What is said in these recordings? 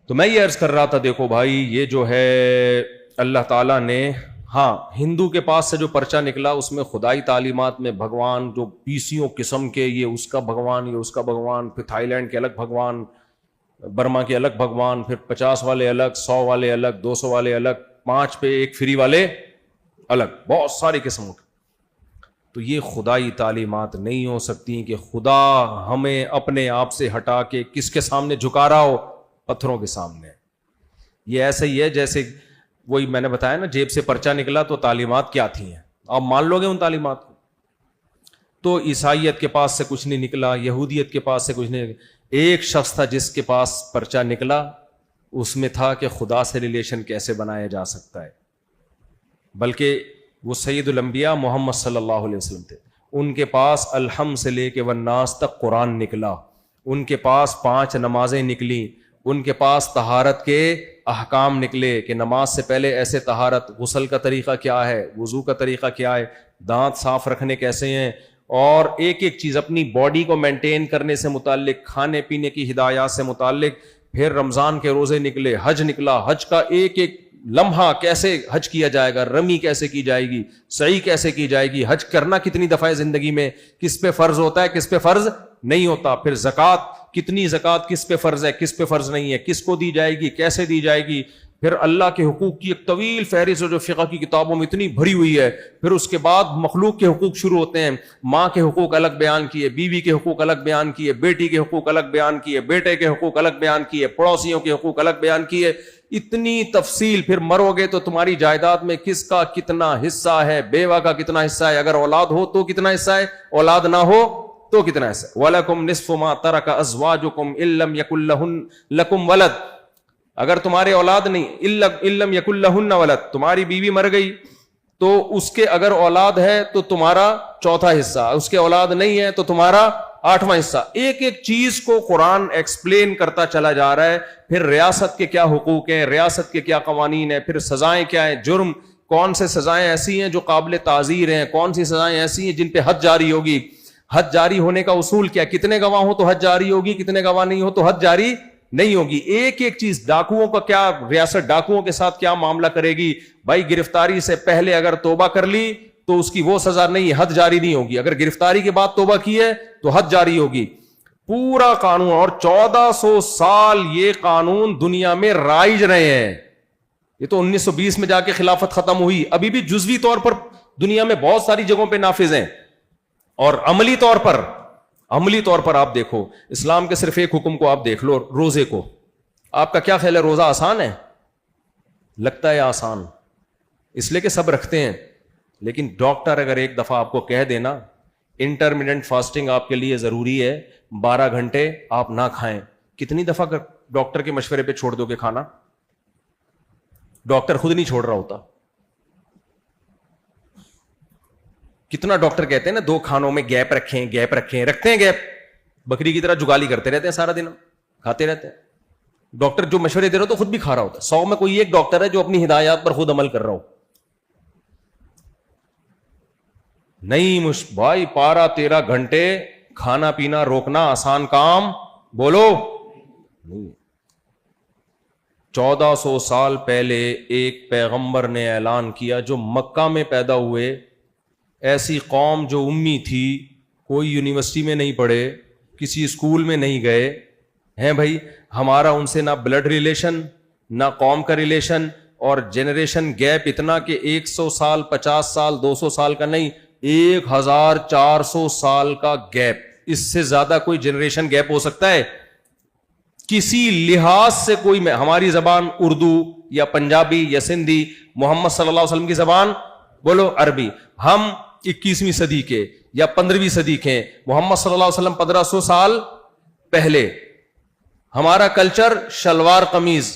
تو میں یہ عرض کر رہا تھا، دیکھو بھائی، یہ جو ہے اللہ تعالیٰ نے، ہاں ہندو کے پاس سے جو پرچہ نکلا اس میں خدائی تعلیمات میں بھگوان جو پیسیوں قسم کے، یہ اس کا بھگوان، یہ اس کا بھگوان، پھر تھائی لینڈ کے الگ بھگوان، برما کے الگ بھگوان، پھر 50 والے الگ، 100 والے الگ، 200 والے الگ، 5 پہ ایک فری والے الگ، بہت ساری قسموں کے. تو یہ خدائی تعلیمات نہیں ہو سکتی کہ خدا ہمیں اپنے آپ سے ہٹا کے کس کے سامنے جھکا رہا ہو؟ پتھروں کے سامنے. یہ ایسا ہی ہے جیسے وہی میں نے بتایا نا، جیب سے پرچہ نکلا تو تعلیمات کیا تھی ہیں، آپ مان لو گے ان تعلیمات کو؟ تو عیسائیت کے پاس سے کچھ نہیں نکلا، یہودیت کے پاس سے کچھ نہیں نکلا. ایک شخص تھا جس کے پاس پرچہ نکلا، اس میں تھا کہ خدا سے ریلیشن کیسے بنایا جا سکتا ہے. بلکہ وہ سید الانبیاء محمد صلی اللہ علیہ وسلم تھے، ان کے پاس الحم سے لے کے والناس تک قرآن نکلا، ان کے پاس 5 نمازیں نکلیں، ان کے پاس طہارت کے احکام نکلے کہ نماز سے پہلے ایسے طہارت، غسل کا طریقہ کیا ہے، وضو کا طریقہ کیا ہے، دانت صاف رکھنے کیسے ہیں، اور ایک ایک چیز اپنی باڈی کو مینٹین کرنے سے متعلق، کھانے پینے کی ہدایات سے متعلق. پھر رمضان کے روزے نکلے، حج نکلا، حج کا ایک ایک لمحہ کیسے حج کیا جائے گا، رمی کیسے کی جائے گی، سعی کیسے کی جائے گی، حج کرنا کتنی دفعہ ہے زندگی میں، کس پہ فرض ہوتا ہے، کس پہ فرض نہیں ہوتا. پھر زکوٰۃ، کتنی زکوٰۃ کس پہ فرض ہے، کس پہ فرض نہیں ہے، کس کو دی جائے گی، کیسے دی جائے گی. پھر اللہ کے حقوق کی ایک طویل فہرست جو فقہ کی کتابوں میں اتنی بھری ہوئی ہے. پھر اس کے بعد مخلوق کے حقوق شروع ہوتے ہیں، ماں کے حقوق الگ بیان کیے، بیوی کے حقوق الگ بیان کیے، بیٹی کے حقوق الگ بیان کیے، بیٹے کے حقوق الگ بیان کیے، پڑوسیوں کے حقوق الگ بیان کیے. اتنی تفصیل. پھر مرو گے تو تمہاری جائیداد میں کس کا کتنا حصہ ہے، بیوہ کا کتنا حصہ ہے، اگر اولاد ہو تو کتنا حصہ ہے، اولاد نہ ہو تو کتنا حصہ ہے. وَلَكُمْ نِصْفُ مَا تَرَكَ أَزْوَاجُكُمْ إِن لَّمْ يَكُن لَّكُمْ وَلَدٌ. اگر تمہارے اولاد نہیں، إِن لَّمْ يَكُن لَّهُنَّ وَلَدٌ، تمہاری بیوی مر گئی تو اس کے اگر اولاد ہے تو تمہارا 4تھا حصہ، اس کے اولاد نہیں ہے تو تمہارا 8واں حصہ. ایک ایک چیز کو قرآن ایکسپلین کرتا چلا جا رہا ہے. پھر ریاست کے کیا حقوق ہیں، ریاست کے کیا قوانین ہیں، پھر سزائیں کیا ہیں، جرم کون سے سزائیں ایسی ہیں جو قابل تعزیر ہیں، کون سی سزائیں ایسی ہیں جن پہ حد جاری ہوگی. حد جاری ہونے کا اصول کیا، کتنے گواہ ہو تو حد جاری ہوگی، کتنے گواہ نہیں ہو تو حد جاری نہیں ہوگی. ایک ایک چیز. ڈاکوؤں کا کیا، ریاست ڈاکوؤں کے ساتھ کیا معاملہ کرے گی. بھائی گرفتاری سے پہلے اگر توبہ کر لی تو اس کی وہ سزا نہیں، حد جاری نہیں ہوگی. اگر گرفتاری کے بعد توبہ کی ہے تو حد جاری ہوگی. پورا قانون. اور 1400 سال یہ قانون دنیا میں رائج رہے ہیں. یہ تو 1920 میں جا کے خلافت ختم ہوئی، ابھی بھی جزوی طور پر دنیا میں بہت ساری جگہوں پہ نافذ ہیں. اور عملی طور پر آپ دیکھو، اسلام کے صرف ایک حکم کو آپ دیکھ لو، روزے کو. آپ کا کیا خیال ہے، روزہ آسان ہے؟ لگتا ہے آسان، اس لیے کہ سب رکھتے ہیں. لیکن ڈاکٹر اگر ایک دفعہ آپ کو کہہ دینا انٹرمیڈنٹ فاسٹنگ آپ کے لیے ضروری ہے، 12 گھنٹے آپ نہ کھائیں، کتنی دفعہ ڈاکٹر کے مشورے پہ چھوڑ دو گے کھانا؟ ڈاکٹر خود نہیں چھوڑ رہا ہوتا. کتنا ڈاکٹر کہتے ہیں نا 2 کھانوں میں گیپ رکھیں، رکھتے ہیں گیپ، بکری کی طرح جگالی کرتے رہتے ہیں، سارا دن کھاتے رہتے ہیں. ڈاکٹر جو مشورے دے رہا ہو تو خود بھی کھا رہا ہوتا ہے. 100 میں کوئی ایک ڈاکٹر ہے جو اپنی ہدایات پر خود عمل کر رہا ہو. نہیں بھائی، 12-13 گھنٹے کھانا پینا روکنا آسان کام بولو نہیں. 1400 سال پہلے ایک پیغمبر نے اعلان کیا، جو مکہ میں پیدا ہوئے، ایسی قوم جو امی تھی، کوئی یونیورسٹی میں نہیں پڑھے، کسی اسکول میں نہیں گئے ہیں. بھائی ہمارا ان سے نہ بلڈ ریلیشن، نہ قوم کا ریلیشن، اور جنریشن گیپ اتنا کہ 100 سال، 50 سال، 200 سال کا نہیں، 1400 سال کا گیپ. اس سے زیادہ کوئی جنریشن گیپ ہو سکتا ہے کسی لحاظ سے؟ کوئی میں، ہماری زبان اردو یا پنجابی یا سندھی، محمد صلی اللہ علیہ وسلم کی زبان بولو عربی. ہم 21ویں صدی کے یا 15ویں صدی کے، محمد صلی اللہ علیہ وسلم 1500 سال پہلے. ہمارا کلچر شلوار قمیض،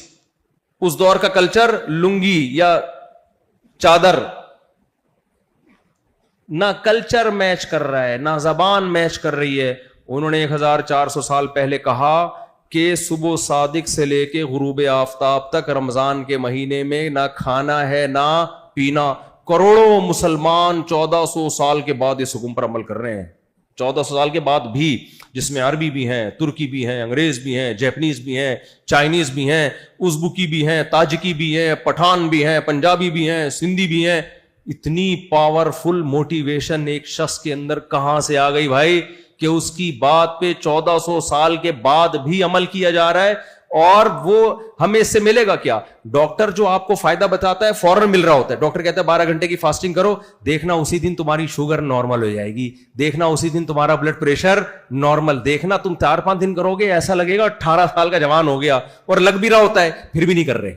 اس دور کا کلچر لنگی یا چادر. نہ کلچر میچ کر رہا ہے، نہ زبان میچ کر رہی ہے. انہوں نے 1400 سال پہلے کہا کہ صبح صادق سے لے کے غروب آفتاب تک رمضان کے مہینے میں نہ کھانا ہے نہ پینا. کروڑوں مسلمان 1400 سال کے بعد اس حکم پر عمل کر رہے ہیں. 1400 سال کے بعد بھی، جس میں عربی بھی ہیں، ترکی بھی ہیں، انگریز بھی ہیں، جیپنیز بھی ہیں، چائنیز بھی ہیں، ازبکی بھی ہیں، تاجکی بھی ہیں، پٹھان بھی ہیں، پنجابی بھی ہیں، سندھی بھی ہیں. اتنی پاورفل موٹیویشن ایک شخص کے اندر کہاں سے آ گئی بھائی کہ اس کی بات پہ 1400 سال کے بعد بھی عمل کیا جا رہا ہے. اور وہ ہمیں اس سے ملے گا کیا؟ ڈاکٹر جو آپ کو فائدہ بتاتا ہے فوراً مل رہا ہوتا ہے. ڈاکٹر کہتا ہے 12 گھنٹے کی فاسٹنگ کرو، دیکھنا اسی دن تمہاری شوگر نارمل ہو جائے گی، دیکھنا اسی دن تمہارا بلڈ پریشر نارمل، دیکھنا تم 4-5 دن کرو گے ایسا لگے گا 18 سال کا جوان ہو گیا. اور لگ بھی رہا ہوتا ہے پھر بھی نہیں کر رہے.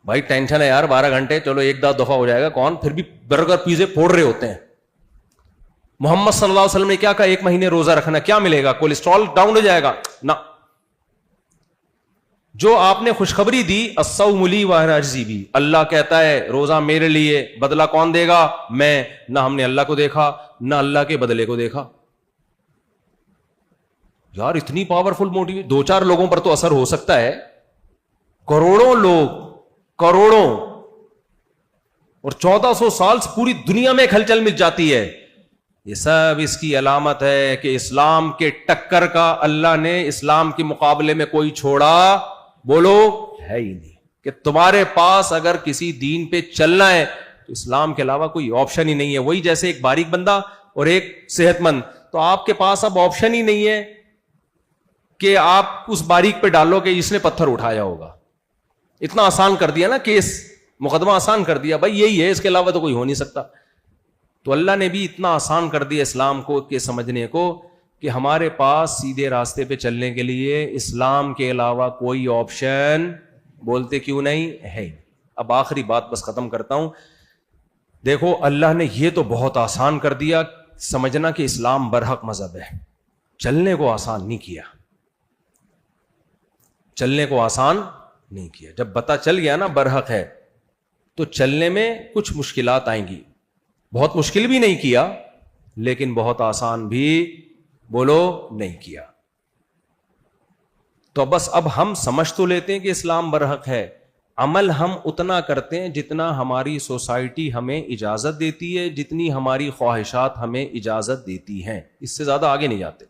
بھائی ٹینشن ہے یار، 12 گھنٹے چلو ایک دو دفعہ ہو جائے گا، کون پھر بھی برگر پیزے پھوڑ رہے ہوتے ہیں. محمد صلی اللہ علیہ وسلم نے کیا کہا؟ 1 مہینے روزہ رکھنا، کیا ملے گا؟ کولیسٹرول ڈاؤن ہو جائے گا؟ نہ. جو آپ نے خوشخبری دی الصوم لی وانا اجزی بھی، اللہ کہتا ہے روزہ میرے لیے، بدلہ کون دے گا؟ میں. نہ ہم نے اللہ کو دیکھا نہ اللہ کے بدلے کو دیکھا. یار اتنی پاورفل موٹیو، 2-4 لوگوں پر تو اثر ہو سکتا ہے، کروڑوں لوگ، کروڑوں، اور 1400 سال سے پوری دنیا میں ہلچل مچ جاتی ہے. یہ سب اس کی علامت ہے کہ اسلام کے ٹکر کا اللہ نے اسلام کے مقابلے میں کوئی چھوڑا بولو ہے ہی نہیں. کہ تمہارے پاس اگر کسی دین پہ چلنا ہے تو اسلام کے علاوہ کوئی آپشن ہی نہیں ہے. وہی جیسے ایک باریک بندہ اور ایک صحت مند، تو آپ کے پاس اب آپشن ہی نہیں ہے کہ آپ اس باریک پہ ڈالو کہ اس نے پتھر اٹھایا ہوگا. اتنا آسان کر دیا نا کیس، مقدمہ آسان کر دیا، بھائی یہی ہے، اس کے علاوہ تو کوئی ہو نہیں سکتا. تو اللہ نے بھی اتنا آسان کر دیا اسلام کو کہ سمجھنے کو کہ ہمارے پاس سیدھے راستے پہ چلنے کے لیے اسلام کے علاوہ کوئی آپشن بولتے کیوں نہیں ہے. اب آخری بات بس ختم کرتا ہوں. دیکھو اللہ نے یہ تو بہت آسان کر دیا، سمجھنا کہ اسلام برحق مذہب ہے، چلنے کو آسان نہیں کیا، چلنے کو آسان نہیں کیا. جب پتہ چل گیا نا برحق ہے تو چلنے میں کچھ مشکلات آئیں گی. بہت مشکل بھی نہیں کیا لیکن بہت آسان بھی بولو نہیں کیا. تو بس اب ہم سمجھ تو لیتے ہیں کہ اسلام برحق ہے، عمل ہم اتنا کرتے ہیں جتنا ہماری سوسائٹی ہمیں اجازت دیتی ہے، جتنی ہماری خواہشات ہمیں اجازت دیتی ہیں، اس سے زیادہ آگے نہیں جاتے.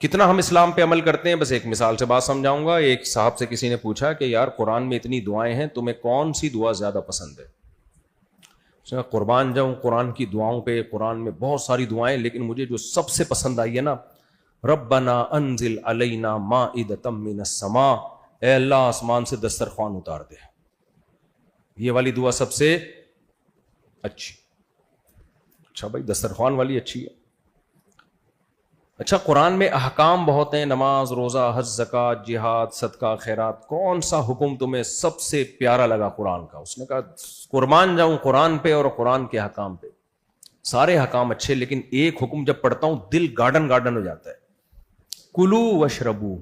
کتنا ہم اسلام پہ عمل کرتے ہیں، بس ایک مثال سے بات سمجھاؤں گا. ایک صاحب سے کسی نے پوچھا کہ یار قرآن میں اتنی دعائیں ہیں، تمہیں کون سی دعا زیادہ پسند ہے؟ اس نے قربان جاؤں قرآن کی دعاؤں پہ، قرآن میں بہت ساری دعائیں، لیکن مجھے جو سب سے پسند آئی ہے نا، ربنا انزل علینا مائدۃ من السماء، اے اللہ آسمان سے دسترخوان اتار دے. یہ والی دعا سب سے اچھی. اچھا بھائی دسترخوان والی اچھی ہے. اچھا قرآن میں احکام بہت ہیں، نماز، روزہ، حج، زکوٰۃ، جہاد، صدقہ، خیرات. کون سا حکم تمہیں سب سے پیارا لگا قرآن کا؟ اس نے کہا قربان جاؤں قرآن پہ اور قرآن کے احکام پہ. سارے احکام اچھے، لیکن ایک حکم جب پڑھتا ہوں دل گارڈن گارڈن ہو جاتا ہے. کلو وشربو،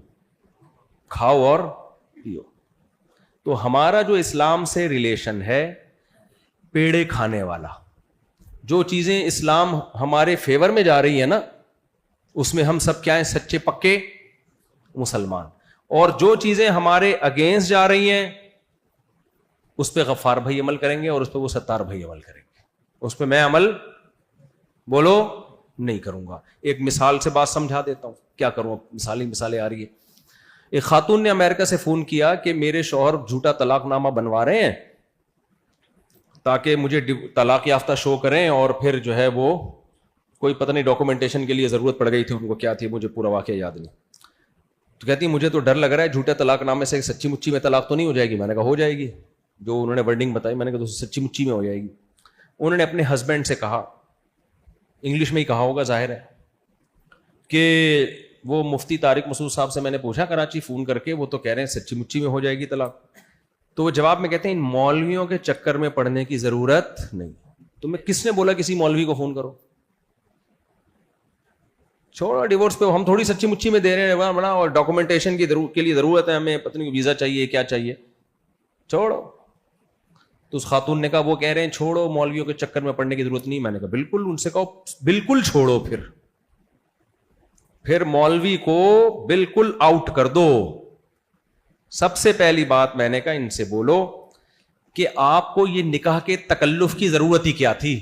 کھاؤ اور پیو. تو ہمارا جو اسلام سے ریلیشن ہے پیڑے کھانے والا، جو چیزیں اسلام ہمارے فیور میں جا رہی ہے نا اس میں ہم سب کیا ہیں؟ سچے پکے مسلمان. اور جو چیزیں ہمارے اگینسٹ جا رہی ہیں اس پہ غفار بھائی عمل کریں گے اور اس پہ وہ ستار بھائی عمل کریں گے، اس پہ میں عمل بولو نہیں کروں گا. ایک مثال سے بات سمجھا دیتا ہوں، کیا کروں، مثالیں آ رہی ہے. ایک خاتون نے امریکہ سے فون کیا کہ میرے شوہر جھوٹا طلاق نامہ بنوا رہے ہیں تاکہ مجھے طلاق یافتہ شو کریں، اور پھر جو ہے وہ کوئی پتہ نہیں ڈاکومنٹیشن کے لیے ضرورت پڑ گئی تھی ان کو، کیا تھی مجھے پورا واقعہ یاد نہیں. تو کہتی مجھے تو ڈر لگ رہا ہے جھوٹے طلاق نامے سے سچی مچی میں طلاق تو نہیں ہو جائے گی. میں نے کہا ہو جائے گی، جو انہوں نے ورڈنگ بتائی میں نے کہا سچی مچی میں ہو جائے گی. انہوں نے اپنے ہسبینڈ سے کہا، انگلش میں ہی کہا ہوگا ظاہر ہے، کہ وہ مفتی طارق مسعود صاحب سے میں نے پوچھا کراچی فون کر کے، وہ تو کہہ رہے ہیں سچی مچی میں ہو جائے گی طلاق. تو وہ جواب میں کہتے ہیں ان مولویوں کے چکر میں پڑنے کی ضرورت نہیں. تو میں کس نے بولا کسی مولوی کو فون کرو؟ چھوڑو ڈیورس پہ، ہم تھوڑی سچی مچی میں دے رہے ہیں بنا، اور ڈاکومنٹیشن کے لیے ضرورت ہے ہمیں، پتہ نہیں ویزا چاہیے کیا چاہیے، چھوڑو. تو اس خاتون نے کہا وہ کہہ رہے ہیں چھوڑو مولویوں کے چکر میں پڑنے کی ضرورت نہیں. میں نے کہا بالکل، ان سے کہو بالکل چھوڑو، پھر مولوی کو بالکل آؤٹ کر دو. سب سے پہلی بات میں نے کہا ان سے بولو کہ آپ کو یہ نکاح کے تکلف کی ضرورت ہی کیا تھی؟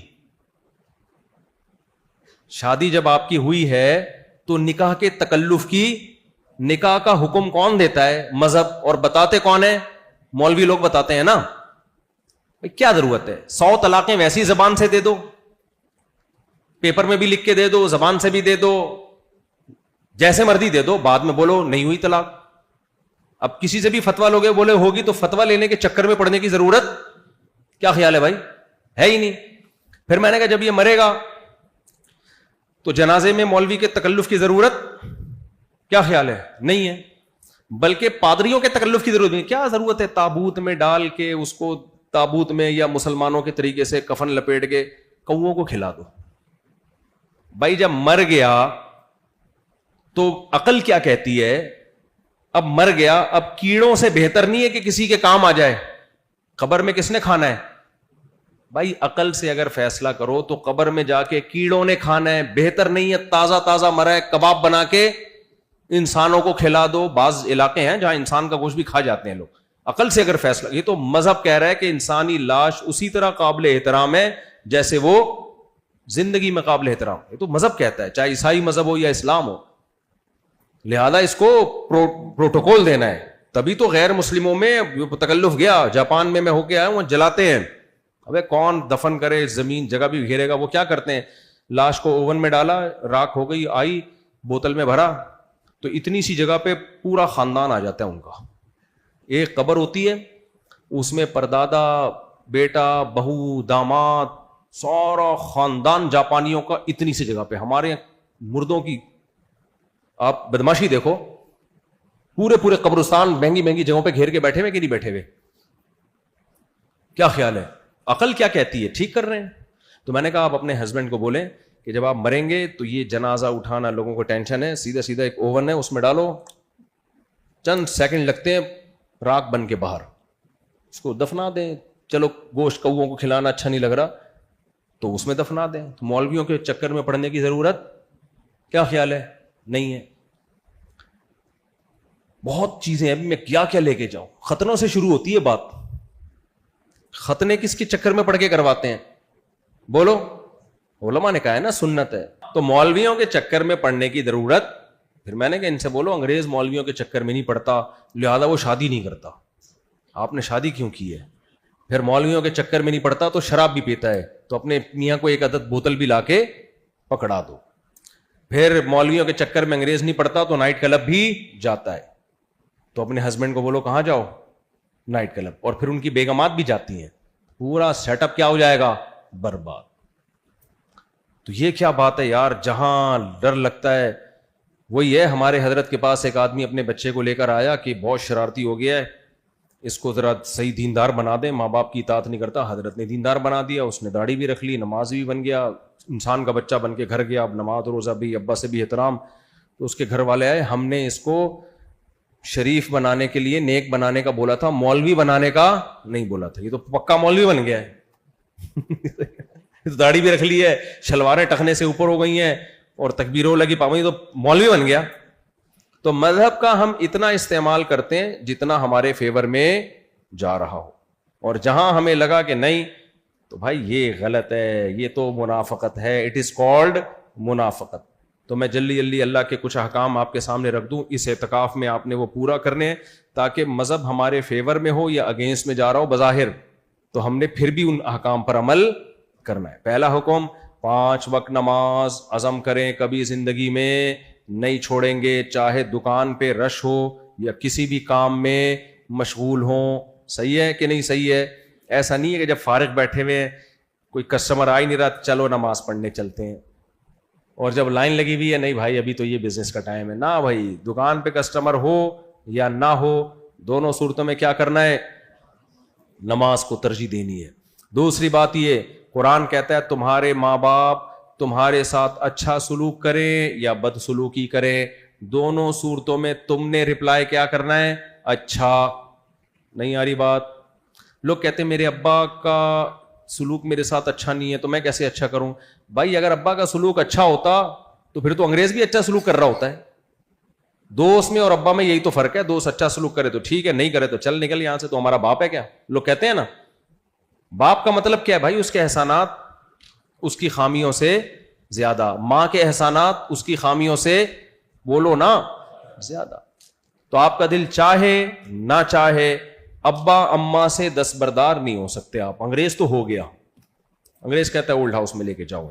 شادی جب آپ کی ہوئی ہے تو نکاح کے تکلف کی، نکاح کا حکم کون دیتا ہے؟ مذہب. اور بتاتے کون ہے؟ مولوی لوگ بتاتے ہیں نا. کیا ضرورت ہے 100 طلاقیں ویسی زبان سے دے دو، پیپر میں بھی لکھ کے دے دو، زبان سے بھی دے دو، جیسے مرضی دے دو، بعد میں بولو نہیں ہوئی طلاق. اب کسی سے بھی فتوا لوگے بولے ہوگی تو فتوا لینے کے چکر میں پڑنے کی ضرورت کیا خیال ہے بھائی؟ ہے ہی نہیں. پھر میں نے کہا جب یہ مرے گا تو جنازے میں مولوی کے تکلف کی ضرورت کیا خیال ہے؟ نہیں ہے. بلکہ پادریوں کے تکلف کی ضرورت نہیں. کیا ضرورت ہے تابوت میں ڈال کے اس کو، تابوت میں یا مسلمانوں کے طریقے سے کفن لپیٹ کے کووں کو کھلا دو. بھائی جب مر گیا تو عقل کیا کہتی ہے؟ اب مر گیا، اب کیڑوں سے بہتر نہیں ہے کہ کسی کے کام آ جائے. قبر میں کس نے کھانا ہے؟ بھائی عقل سے اگر فیصلہ کرو تو قبر میں جا کے کیڑوں نے کھانا ہے. بہتر نہیں ہے تازہ تازہ مرا ہے کباب بنا کے انسانوں کو کھلا دو. بعض علاقے ہیں جہاں انسان کا گوشت بھی کھا جاتے ہیں لوگ. عقل سے اگر فیصلہ، یہ تو مذہب کہہ رہا ہے کہ انسانی لاش اسی طرح قابل احترام ہے جیسے وہ زندگی میں قابل احترام. یہ تو مذہب کہتا ہے، چاہے عیسائی مذہب ہو یا اسلام ہو. لہذا اس کو پروٹوکول دینا ہے. تبھی تو غیر مسلموں میں تکلف گیا. جاپان میں ہو کے آیا ہوں، جلاتے ہیں. ابے کون دفن کرے، زمین جگہ بھی گھیرے گا. وہ کیا کرتے ہیں، لاش کو اوون میں ڈالا، راکھ ہو گئی، آئی بوتل میں بھرا تو اتنی سی جگہ پہ پورا خاندان آ جاتا ہے ان کا. ایک قبر ہوتی ہے اس میں پردادا، بیٹا، بہو، داماد، سارا خاندان جاپانیوں کا اتنی سی جگہ پہ. ہمارے مردوں کی آپ بدماشی دیکھو، پورے قبرستان مہنگی مہنگی جگہوں پہ گھیر کے بیٹھے ہوئے کہ نہیں بیٹھے ہوئے؟ کیا خیال ہے؟ عقل کیا کہتی ہے؟ ٹھیک کر رہے ہیں. تو میں نے کہا آپ اپنے ہسبینڈ کو بولیں کہ جب آپ مریں گے تو یہ جنازہ اٹھانا لوگوں کو ٹینشن ہے، سیدھا سیدھا ایک اوون ہے اس میں ڈالو، چند سیکنڈ لگتے ہیں، راکھ بن کے باہر، اس کو دفنا دیں. چلو گوشت کووں کو کھلانا اچھا نہیں لگ رہا تو اس میں دفنا دیں. تو مولویوں کے چکر میں پڑنے کی ضرورت کیا خیال ہے؟ نہیں ہے. بہت چیزیں ابھی میں کیا لے کے جاؤں. ختنوں سے شروع ہوتی ہے بات. ختنے کس کے چکر میں پڑھ کے کرواتے ہیں؟ بولو. علماء نے کہا ہے نا سنت ہے. تو مولویوں کے چکر میں پڑھنے کی ضرورت، پھر میں نے کہا ان سے بولو انگریز مولویوں کے چکر میں نہیں پڑتا، لہذا وہ شادی نہیں کرتا. آپ نے شادی کیوں کی ہے؟ پھر مولویوں کے چکر میں نہیں پڑتا تو شراب بھی پیتا ہے، تو اپنے میاں کو ایک عدد بوتل بھی لا کے پکڑا دو. پھر مولویوں کے چکر میں انگریز نہیں پڑتا تو نائٹ کلب بھی جاتا ہے، تو اپنے ہسبینڈ کو بولو کہاں جاؤ؟ Night club. اور پھر ان کی بیگمات بھی جاتی ہیں، پورا سیٹ اپ کیا ہو جائے گا؟ برباد. تو یہ کیا بات ہے یار؟ جہاں ڈر لگتا ہے وہی ہے. ہمارے حضرت کے پاس ایک آدمی اپنے بچے کو لے کر آیا کہ بہت شرارتی ہو گیا ہے، اس کو ذرا صحیح دیندار بنا دیں، ماں باپ کی اطاعت نہیں کرتا. حضرت نے دیندار بنا دیا، اس نے داڑھی بھی رکھ لی، نماز بھی بن گیا، انسان کا بچہ بن کے گھر گیا. اب نماز روزہ بھی، ابا سے بھی احترام. تو اس کے گھر والے آئے، ہم نے اس کو شریف بنانے کے لیے، نیک بنانے کا بولا تھا، مولوی بنانے کا نہیں بولا تھا. یہ تو پکا مولوی بن گیا ہے. داڑھی بھی رکھ لی ہے، شلواریں ٹخنے سے اوپر ہو گئی ہیں اور تکبیروں لگی پاؤں، تو مولوی بن گیا. تو مذہب کا ہم اتنا استعمال کرتے ہیں جتنا ہمارے فیور میں جا رہا ہو، اور جہاں ہمیں لگا کہ نہیں تو بھائی یہ غلط ہے، یہ تو منافقت ہے. اٹ از کالڈ منافقت. تو میں جلدی اللہ کے کچھ احکام آپ کے سامنے رکھ دوں. اس اعتکاف میں آپ نے وہ پورا کرنے ہیں تاکہ مذہب ہمارے فیور میں ہو یا اگینسٹ میں جا رہا ہو بظاہر، تو ہم نے پھر بھی ان احکام پر عمل کرنا ہے. پہلا حکم 5 وقت نماز عزم کریں، کبھی زندگی میں نہیں چھوڑیں گے، چاہے دکان پہ رش ہو یا کسی بھی کام میں مشغول ہوں. صحیح ہے کہ نہیں صحیح ہے؟ ایسا نہیں ہے کہ جب فارغ بیٹھے ہوئے کوئی کسٹمر آ ہی نہیں رہا چلو نماز پڑھنے چلتے ہیں، اور جب لائن لگی ہوئی ہے نہیں بھائی ابھی تو یہ بزنس کا ٹائم ہے. نہ بھائی، دکان پہ کسٹمر ہو یا نہ ہو، دونوں صورتوں میں کیا کرنا ہے؟ نماز کو ترجیح دینی ہے. دوسری بات یہ، قرآن کہتا ہے تمہارے ماں باپ تمہارے ساتھ اچھا سلوک کریں یا بد سلوکی کریں، دونوں صورتوں میں تم نے رپلائی کیا کرنا ہے؟ اچھا. نہیں آ رہی بات؟ لوگ کہتے ہیں میرے ابا کا سلوک میرے ساتھ اچھا نہیں ہے تو میں کیسے اچھا کروں؟ بھائی اگر ابا کا سلوک اچھا ہوتا تو پھر تو انگریز بھی اچھا سلوک کر رہا ہوتا ہے. دوست میں اور ابا میں یہی تو فرق ہے. دوست اچھا سلوک کرے تو ٹھیک ہے، نہیں کرے تو چل نکل یہاں سے، تو ہمارا باپ ہے کیا؟ لوگ کہتے ہیں نا. باپ کا مطلب کیا ہے بھائی؟ اس کے احسانات، اس کی خامیوں سے زیادہ. ماں کے احسانات اس کی خامیوں سے بولو نا زیادہ. تو آپ کا دل چاہے نہ چاہے ابا اماں سے دستبردار نہیں ہو سکتے آپ. انگریز تو ہو گیا, انگریز کہتا ہے اولڈ ہاؤس میں لے کے جاؤ.